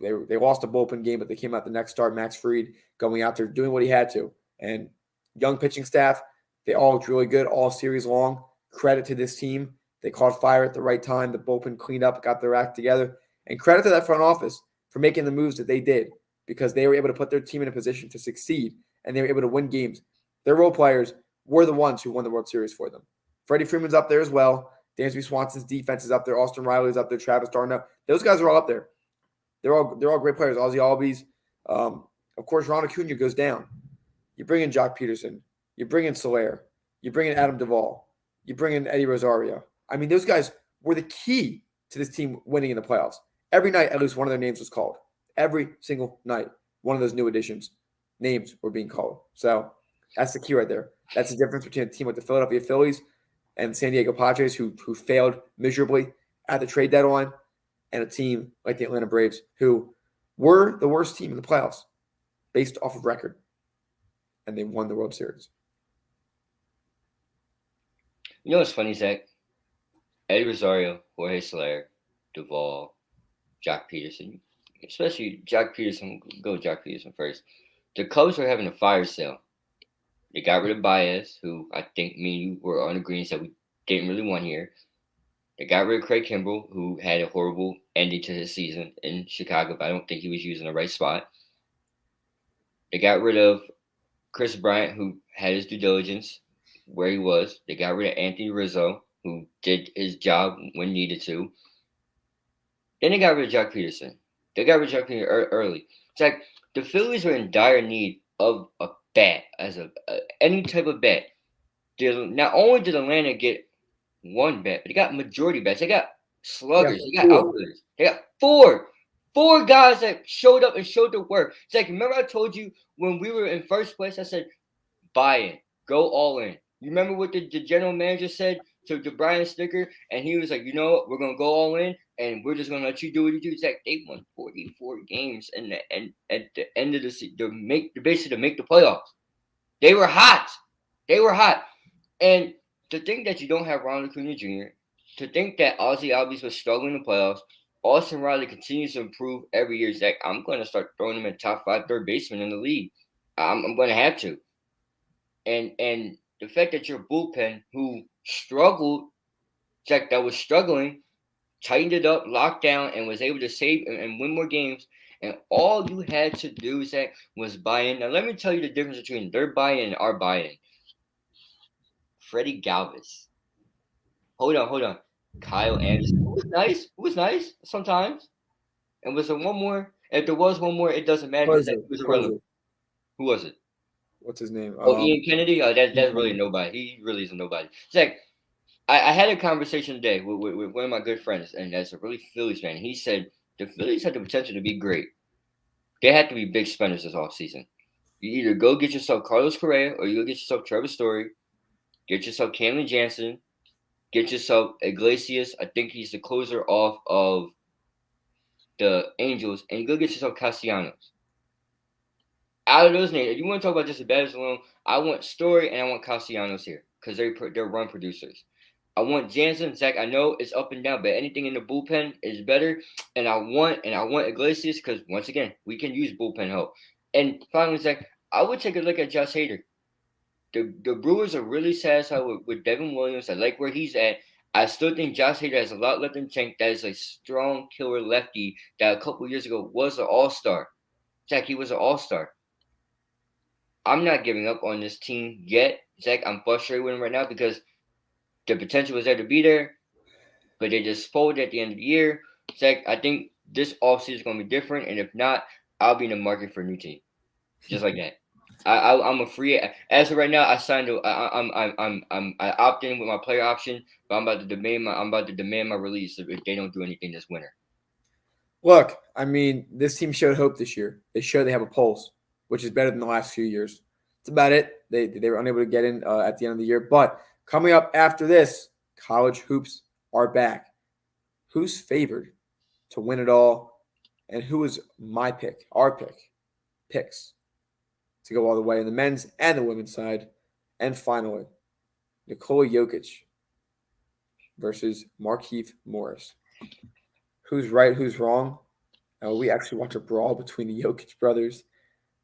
They lost a bullpen game, but they came out the next start, Max Fried, going out there doing what he had to. And young pitching staff, they all looked really good all series long. Credit to this team. They caught fire at the right time. The bullpen cleaned up, got their act together. And credit to that front office for making the moves that they did, because they were able to put their team in a position to succeed, and they were able to win games. Their role players were the ones who won the World Series for them. Freddie Freeman's up there as well. Dansby Swanson's defense is up there. Austin Riley's up there. Travis Darno. Those guys are all up there. They're all great players. Ozzie Albies. Of course, Ron Acuna goes down. You bring in Jock Peterson. You bring in Soler. You bring in Adam Duvall. You bring in Eddie Rosario. I mean, those guys were the key to this team winning in the playoffs. Every night, at least one of their names was called. Every single night, one of those new additions' names were being called. So that's the key right there. That's the difference between a team like the Philadelphia Phillies and San Diego Padres, who failed miserably at the trade deadline, and a team like the Atlanta Braves, who were the worst team in the playoffs based off of record, and they won the World Series. You know what's funny, Zach? Eddie Rosario, Jorge Soler, Duvall, Jock Peterson, especially Jock Peterson. Go with Jock Peterson first. The Cubs were having a fire sale. They got rid of Baez, who I think me and you were on agreement that we didn't really want here. They got rid of Craig Kimbrell, who had a horrible ending to his season in Chicago, but I don't think he was using the right spot. They got rid of Chris Bryant, who had his due diligence, where he was. They got rid of Anthony Rizzo, who did his job when needed to. Then they got rid of Jock Peterson. They got rid of Jock Peterson early. It's like the Phillies were in dire need of a bat, any type of bat. Not only did Atlanta get one bat, but they got majority bats. They got sluggers. They got outfielders. They got four guys that showed up and showed their work. It's like, remember I told you when we were in first place, I said, buy in, go all in. You remember what the general manager said to Brian Sticker? And he was like, you know what, we're going to go all in, and we're just going to let you do what you do. It's like they won 44 games and at the end of the season to make the playoffs. They were hot. And to think that you don't have Ronald Acuna Jr., to think that Ozzie Albies was struggling in the playoffs, Austin Riley continues to improve every year. Zach, I'm going to start throwing him in top 5 third baseman in the league. I'm going to have to. And the fact that your bullpen, who struggled, Zach, that was struggling, tightened it up, locked down, and was able to save and win more games. And all you had to do, Zach, was buy in. Now, let me tell you the difference between their buy-in and our buy-in. Freddie Galvis. Hold on. Kyle Anderson. It was nice sometimes. And was there one more? If there was one more, it doesn't matter. It was irrelevant. Who was it? What's his name? Ian Kennedy? That's really nobody. He really is a nobody. It's like, I had a conversation today with one of my good friends, and that's a really Phillies fan. He said the Phillies had the potential to be great. They had to be big spenders this offseason. You either go get yourself Carlos Correa, or you go get yourself Trevor Story, get yourself Kenley Jansen, get yourself Iglesias. I think he's the closer off of the Angels, and you go get yourself Castellanos. Out of those names, if you want to talk about just the batters alone, I want Story and I want Castellanos here because they're run producers. I want Jansen, Zach. I know it's up and down, but anything in the bullpen is better. And I want Iglesias because once again, we can use bullpen help. And finally, Zach, I would take a look at Josh Hader. The Brewers are really satisfied with Devin Williams. I like where he's at. I still think Josh Hader has a lot left in the tank. That is a strong killer lefty that a couple years ago was an all-star. Zach, he was an all-star. I'm not giving up on this team yet. Zach, I'm frustrated with him right now because the potential was there to be there, but they just folded at the end of the year. Zach, I think this offseason is going to be different, and if not, I'll be in the market for a new team, just like that. I'm a free. As of right now, I signed. I opted in with my player option, but I'm about to demand my release if they don't do anything this winter. Look, I mean, this team showed hope this year. They showed they have a pulse, which is better than the last few years. That's about it. They were unable to get in at the end of the year. But coming up after this, college hoops are back. Who's favored to win it all? And who is my pick, our picks to go all the way in the men's and the women's side? And finally, Nicole Yokic versus Markeith Morris. Who's right, who's wrong? We actually watch a brawl between the Yokic brothers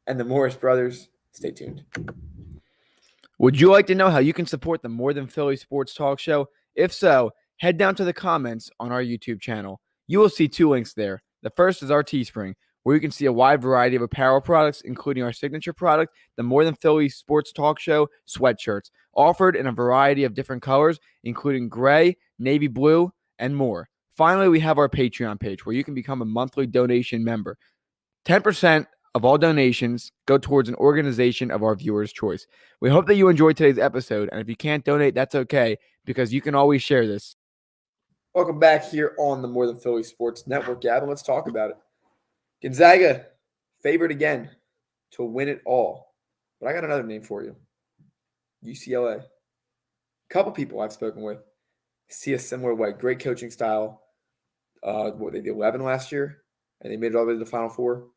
and the Morris brothers. Stay tuned. Would you like to know how you can support the More Than Philly Sports Talk Show? If so, head down to the comments on our YouTube channel. You will see 2 links there. The first is our Teespring, where you can see a wide variety of apparel products, including our signature product, the More Than Philly Sports Talk Show sweatshirts, offered in a variety of different colors, including gray, navy blue, and more. Finally, we have our Patreon page, where you can become a monthly donation member. 10% of all donations go towards an organization of our viewers' choice. We hope that you enjoyed today's episode, and if you can't donate, that's okay, because you can always share this. Welcome back here on the More Than Philly Sports Network, Gavin. Let's talk about it. Gonzaga favored again to win it all. But I got another name for you. UCLA. A couple people I've spoken with see a similar way. Great coaching style. They did 11 last year, and they made it all the way to the Final Four.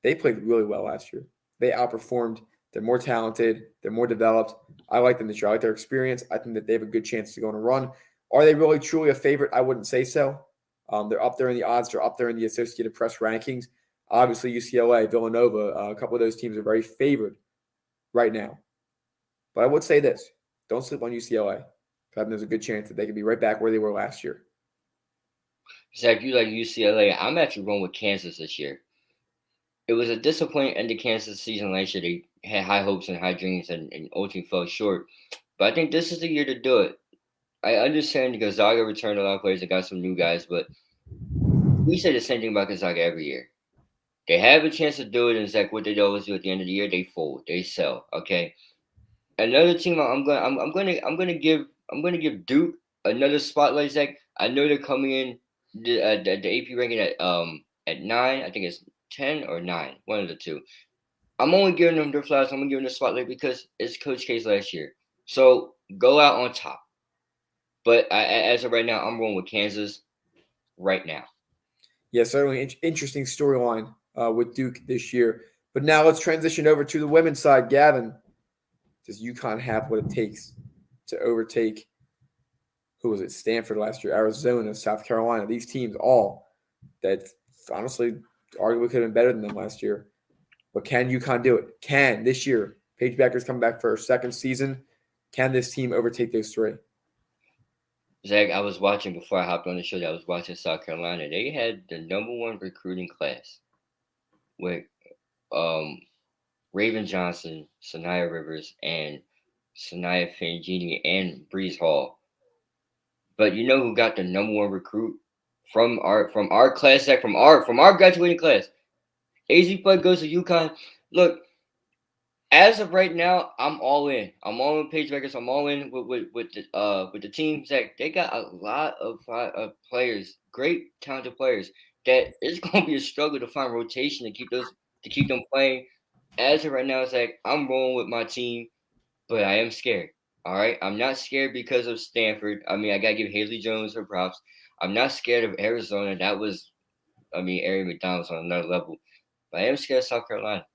They played really well last year. They outperformed. They're more talented. They're more developed. I like them this year. I like their experience. I think that they have a good chance to go on a run. Are they really truly a favorite? I wouldn't say so. They're up there in the odds. They're up there in the Associated Press rankings. Obviously, UCLA, Villanova, a couple of those teams are very favored right now. But I would say this. Don't sleep on UCLA. I think there's a good chance that they could be right back where they were last year. Zach, you like UCLA. I'm actually going with Kansas this year. It was a disappointing end to Kansas season last year. They had high hopes and high dreams and ultimately fell short. But I think this is the year to do it. I understand Gonzaga returned a lot of players and got some new guys, but we say the same thing about Gonzaga every year. They have a chance to do it, and it's like what they always do at the end of the year. They fold, they sell. Okay, another team I'm gonna give Duke another spotlight. Zach, I know they're coming in the AP ranking at 9. I think it's 10 or 9, one of the two. I'm only giving them their flowers. I'm gonna give them the spotlight because it's Coach K's last year. So go out on top. But as of right now, I'm rolling with Kansas right now. Yeah, certainly interesting storyline with Duke this year. But now let's transition over to the women's side. Gavin, does UConn have what it takes to overtake, who was it, Stanford last year, Arizona, South Carolina, these teams all that honestly arguably could have been better than them last year. But can UConn do it? Can this year? Paige Becker's coming back for her second season. Can this team overtake those three? Zach, I was watching before I hopped on the show. I was watching South Carolina. They had the #1 recruiting class with Raven Johnson, Sanaya Rivers, and Sanaya Fangini and Breeze Hall. But you know who got the #1 recruit from our class, Zach, from our graduating class? AZ Bud goes to UConn. Look, as of right now, I'm all in. I'm all in Paige Beckers. I'm all in with the team. Zach, they got a lot of players, great talented players. That it's going to be a struggle to find rotation to keep them playing. As of right now, Zach, I'm rolling with my team, but I am scared. All right, I'm not scared because of Stanford. I mean, I gotta give Haley Jones her props. I'm not scared of Arizona. That was, Ari McDonald's on another level. But I am scared of South Carolina.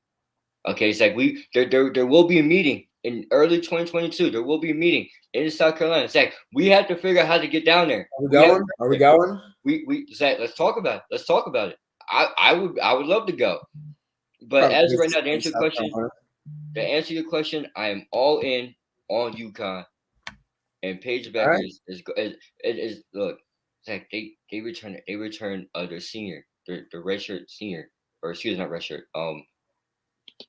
Okay, it's like there will be a meeting in early 2022. There will be a meeting in South Carolina. It's like we have to figure out how to get down there. Are we going? Are we going? We Zach, let's talk about it. Let's talk about it. I would love to go. But as of right now, to answer your question, I am all in on UConn, and Paige Becker is look, Zach, they return their senior, their redshirt senior, or excuse me, not redshirt.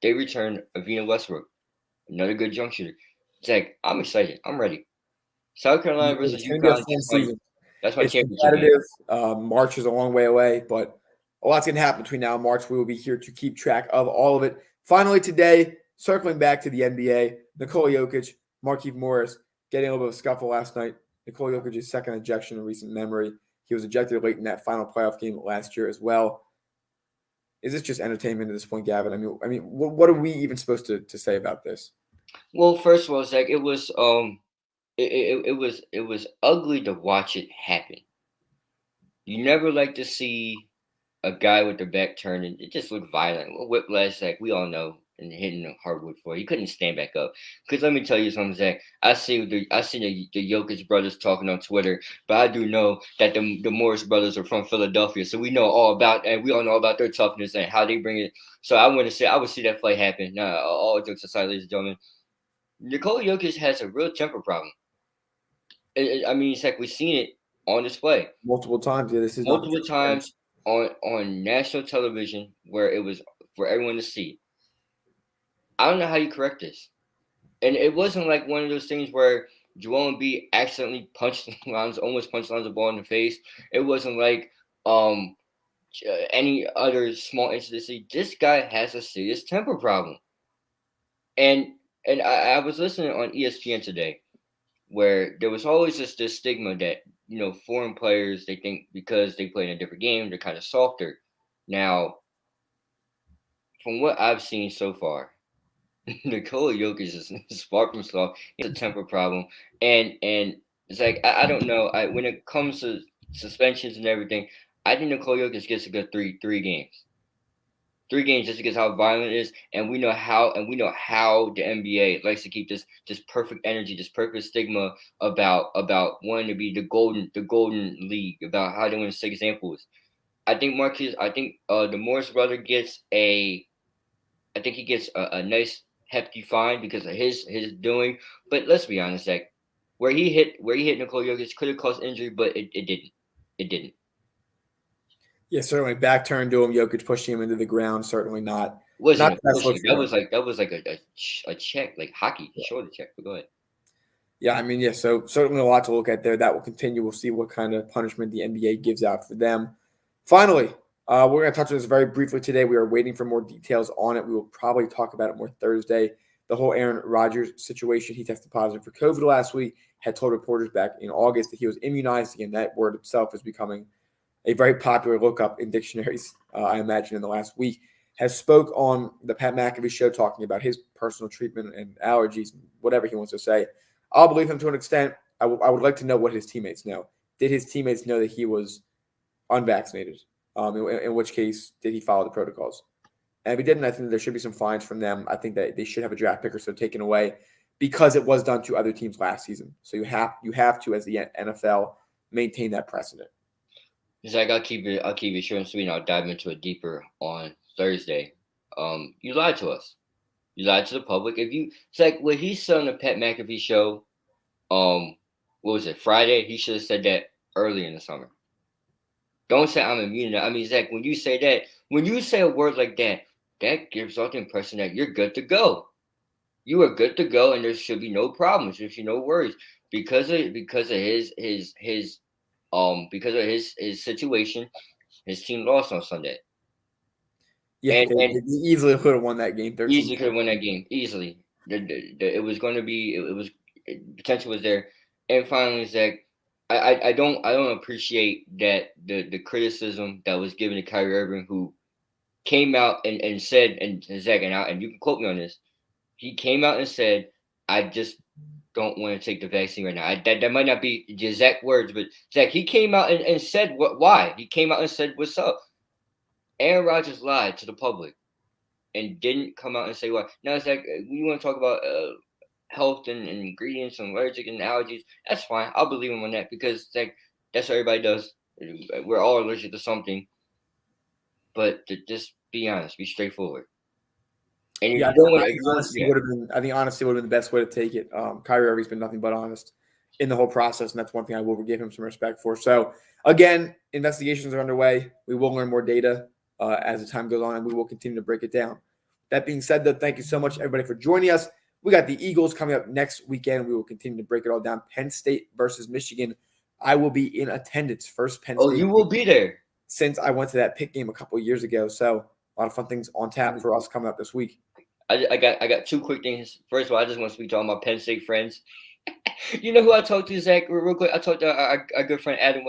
They return Avina Westbrook, another good jump shooter. Zach, I'm excited. I'm ready. South Carolina versus UConn. That's my championship. March is a long way away, but a lot's going to happen between now and March. We will be here to keep track of all of it. Finally today, circling back to the NBA, Nicole Yokic, Markeith Morris getting a little bit of a scuffle last night. Nicole Jokic's second ejection in recent memory. He was ejected late in that final playoff game last year as well. Is this just entertainment at this point, Gavin? I mean, what are we even supposed to say about this? Well, first of all, Zach, it was it was ugly to watch it happen. You never like to see a guy with their back turned, and it just looked violent. Well, whiplash, Zach, we all know, and hitting the hardwood floor. He couldn't stand back up. Because let me tell you something, Zach. I see the Yokic brothers talking on Twitter, but I do know that the Morris brothers are from Philadelphia, so we know all about, and we all know about their toughness and how they bring it. So I would see that fight happen. Now, all jokes aside, ladies and gentlemen, Nicole Jokic has a real temper problem. It's like we've seen it on display multiple times. Yeah, this is multiple times on national television where it was for everyone to see. I don't know how you correct this, and it wasn't like one of those things where Joel Embiid accidentally almost punched Lonzo Ball in the face. It wasn't like any other small incident. This guy has a serious temper problem, and I was listening on ESPN today, where there was always this stigma that, foreign players, they think because they play in a different game, they're kind of softer. Now, from what I've seen so far, Nikola Jokic is far from soft. He has a temper problem. And it's like, I don't know. When it comes to suspensions and everything, I think Nikola Jokic gets a good three games. 3 games just because how violent it is, and we know how the NBA likes to keep this perfect energy, this perfect stigma about wanting to be the golden league, about how they want to set examples. I think the Morris brother gets a nice hefty fine because of his doing. But let's be honest, Zach, where he hit Nicole Jokic could have caused injury, but it didn't. It didn't. Yeah, certainly back turn to him. Jokic pushing him into the ground. Certainly not. That was like a check, like hockey, shoulder check. But go ahead. Yeah, I mean, yeah, so certainly a lot to look at there. That will continue. We'll see what kind of punishment the NBA gives out for them. Finally, we're going to touch on this very briefly today. We are waiting for more details on it. We will probably talk about it more Thursday. The whole Aaron Rodgers situation, he tested positive for COVID last week, had told reporters back in August that he was immunized. Again, that word itself is becoming a very popular lookup in dictionaries, I imagine, in the last week. Has spoke on the Pat McAfee show talking about his personal treatment and allergies, whatever he wants to say. I'll believe him to an extent. I would like to know what his teammates know. Did his teammates know that he was unvaccinated? In which case, did he follow the protocols? And if he didn't, I think there should be some fines from them. I think that they should have a draft pick or so taken away because it was done to other teams last season. So you have to, as the NFL, maintain that precedent. Zach, I'll keep it short and sweet, and I'll dive into it deeper on Thursday. You lied to us. You lied to the public. Zach, what he said on the Pat McAfee show, what was it, Friday? He should have said that early in the summer. Don't say I'm immune. I mean, Zach, when you say that, when you say a word like that, that gives off the impression that you're good to go. You are good to go, and there should be no problems. There should be no worries because of his situation. His team lost on Sunday. Yeah, they easily could have won that game. Easily could have won that game. Easily. It was going to be. It was potential was there. And finally, Zach, I don't appreciate that the criticism that was given to Kyrie Irving, who came out and said, and Zach, and you can quote me on this, he came out and said, I just don't want to take the vaccine right now. That might not be the exact words, but Zach, he came out and said why. He came out and said, what's up? Aaron Rodgers lied to the public and didn't come out and say why. Now, Zach, we want to talk about health and ingredients and allergic and allergies. That's fine. I'll believe him on that because Zach, that's what everybody does. We're all allergic to something. But to just be honest, be straightforward. And yeah, I think honesty would have been the best way to take it. Kyrie Irving's been nothing but honest in the whole process, and that's one thing I will give him some respect for. So, again, investigations are underway. We will learn more data as the time goes on, and we will continue to break it down. That being said, though, thank you so much, everybody, for joining us. We got the Eagles coming up next weekend. We will continue to break it all down. Penn State versus Michigan. I will be in attendance. First Penn State. Oh, you will be there. Since I went to that pick game a couple of years ago. So a lot of fun things on tap for us coming up this week. I got two quick things. First of all, I just want to speak to all my Penn State friends. You know who I talked to, Zach, real quick? I talked to our good friend Adam.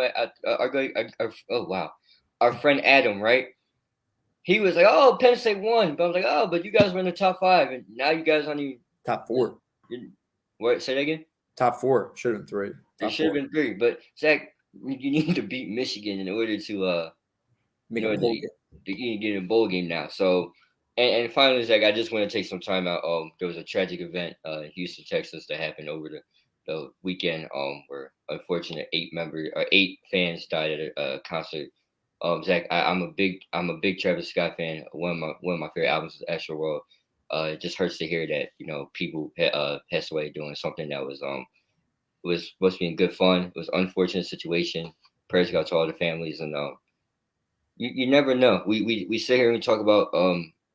Our friend Adam, right? He was like, "Oh, Penn State won," but I was like, "Oh, but you guys were in the top 5, and now you guys aren't even top 4." What? Say that again. Top 4 should have been 3. It should have been 3, but Zach, you need to beat Michigan in order to make a bowl game. You get a bowl game now. So, and finally, Zach, I just want to take some time out. There was a tragic event in Houston, Texas, that happened over the weekend. Where unfortunate 8 fans died at a concert. Zach, I'm a big Travis Scott fan. One of my favorite albums is Astroworld. It just hurts to hear that people passed away doing something that was supposed to be in good fun. It was an unfortunate situation. Prayers go out to all the families, and you never know. We sit here and we talk about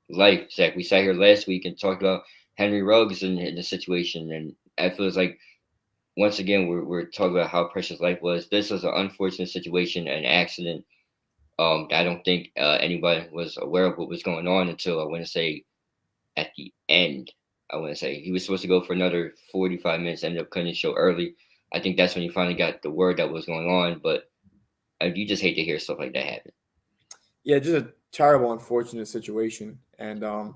life, Zach. We sat here last week and talked about Henry Ruggs and the situation, and I feel like once again we're talking about how precious life was. This was an unfortunate situation, an accident. I don't think anybody was aware of what was going on until I want to say at the end. I want to say he was supposed to go for another 45 minutes, ended up cutting the show early. I think that's when he finally got the word that was going on. But you just hate to hear stuff like that happen. Yeah, just a terrible, unfortunate situation. And I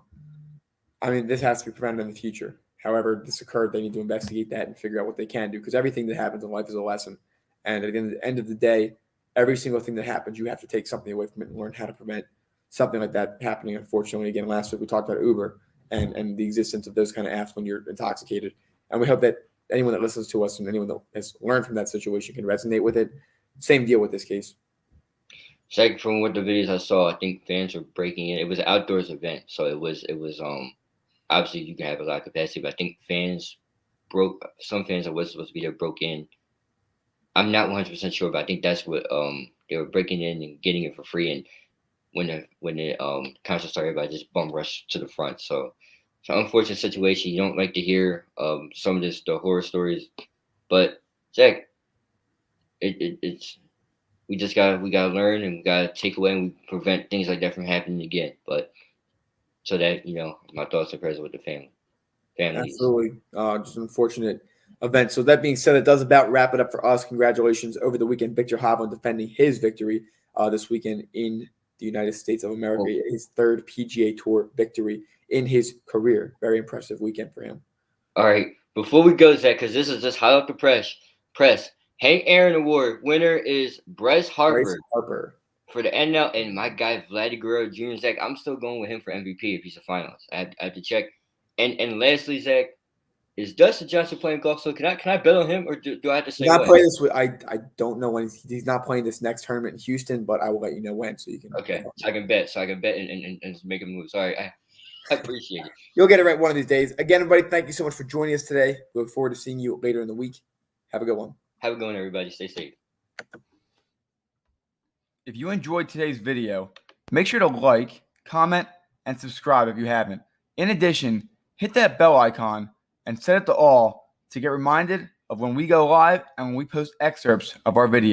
mean, this has to be prevented in the future. However this occurred, they need to investigate that and figure out what they can do, because everything that happens in life is a lesson. And at the end of the day, every single thing that happens, you have to take something away from it and learn how to prevent something like that happening. Unfortunately, again, last week we talked about Uber and the existence of those kind of apps when you're intoxicated. And we hope that anyone that listens to us and anyone that has learned from that situation can resonate with it. Same deal with this case. Like from what the videos I saw, I think fans were breaking in. It was an outdoors event, so it was obviously you can have a lot of capacity, but I think some fans that was supposed to be there broke in. I'm not 100% sure, but I think that's what they were breaking in and getting it for free. And when the concert started, everybody just bum rushed to the front. So It's an unfortunate situation. You don't like to hear some of the horror stories, but Zach, it's we gotta learn and we gotta take away and we prevent things like that from happening again. But so that my thoughts are present with the families. Absolutely, just an unfortunate event. So that being said, it does about wrap it up for us. Congratulations over the weekend, Viktor Hovland defending his victory this weekend in the United States of America, his third PGA Tour victory in his career. Very impressive weekend for him. All right, before we go, Zach, because this is just hot off the press. Hank Aaron Award winner is Bryce Harper for the NL, and my guy Vladdy Guerrero Jr. Zach, I'm still going with him for MVP if he's a finalist. I have to check. And lastly, Zach, is Dustin Johnson playing golf? So can I bet on him, or do I have to say he's not playing this? I don't know when he's not playing this next tournament in Houston, but I will let you know when, so you can. Okay, so I can bet and make a move. Sorry, I appreciate it. You'll get it right one of these days. Again, everybody, thank you so much for joining us today. We look forward to seeing you later in the week. Have a good one. Have a good one, everybody. Stay safe. If you enjoyed today's video, make sure to like, comment, and subscribe if you haven't. In addition, hit that bell icon and set it to all to get reminded of when we go live and when we post excerpts of our videos.